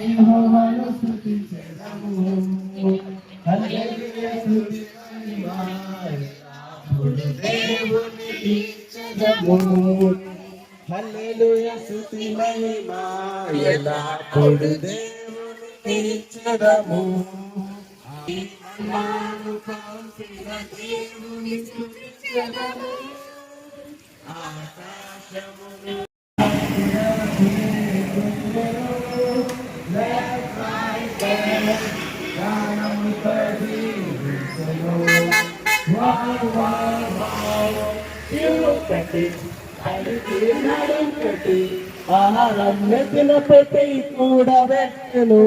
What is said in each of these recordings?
యెహోవాను స్తుతించెదము. హల్లెలూయా స్తుతి మహిమ దేవునికి ఇచ్చెదము. హల్లెలూయా స్తుతి మహిమ ఎల్లప్పుడు దేవునికి ఇచ్చెదము. ఆత్మను పంపిన దేవుని స్తుతించెదము. ఆకాశమును ఆహారం నెత్తిన పెట్టి కూడా పెట్టెను.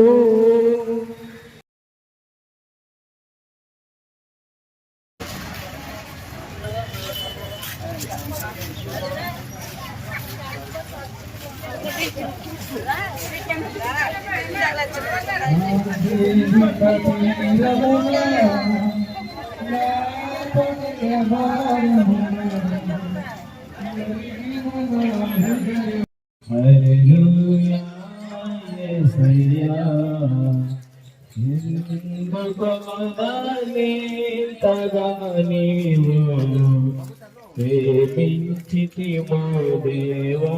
హల్లెలూయా యేసయ్యా ఎంతగా నీవు ప్రేమించితివో దేవా,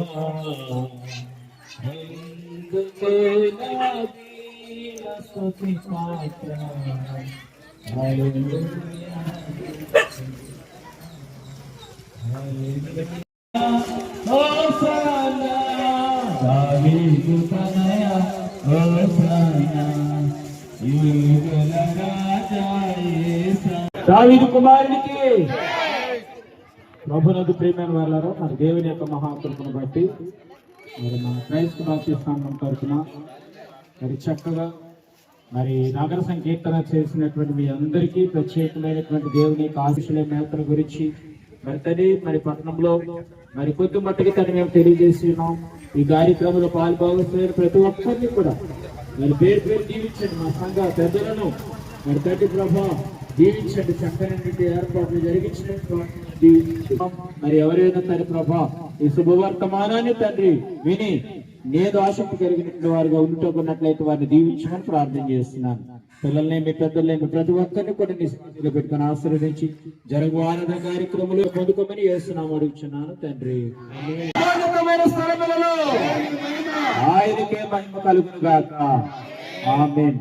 అందుకే నా దీన స్తుతి పాత్ర. హల్లెలూయా హల్లెలూయా హోసన్నా దావీదు తనయా హోసన్నా యుగల రాజా యేసు. దావీదు కుమారునికి ప్రభునందు ప్రియమైన వారలారా, మరి దేవుని యొక్క మహాకృపను బట్టి మరి మన క్రైస్తవ బాప్టిస్ట్ సంఘం తరఫున మరి చక్కగా మరి నగర సంకీర్తన చేసినటువంటి మీ అందరికీ ప్రత్యేకమైనటువంటి దేవుని యొక్క ఆశీస్సుల మేతల గురించి మరి తల్లి మరి పట్టణంలో మరి కొద్ది మట్టుకి తను మేము తెలియజేసి ఉన్నాం. ఈ కార్యక్రమంలో పాల్గొన ప్రతి ఒక్కరిని కూడా మరి పేరు పేరు దీవించండి. మా సంఘ పెద్దలను మరి తండ్రి ప్రభా దీవించండి. చక్కని ఏర్పాట్లు జరిగించినటువంటి మరి ఎవరైనా తండ్రి ప్రభా ఈ శుభవర్తమానాన్ని తండ్రి విని నేను ఆసక్తి కలిగినటువంటి వారుగా ఉంటున్నట్లయితే వారిని దీవించమని ప్రార్థన చేస్తున్నాను. పిల్లల్నేమి పెద్దలేమి ప్రతి ఒక్కరిని కూడా నీ సన్నిధిలో పెట్టుకుని ఆశీర్వదించి జరుగు ఆనంద కార్యక్రమంలో పొందుకోమని చేస్తున్నాము అడుగుచున్నాను తండ్రి. ఆయనకే మహిమ కలుగును గాక. ఆమేన్.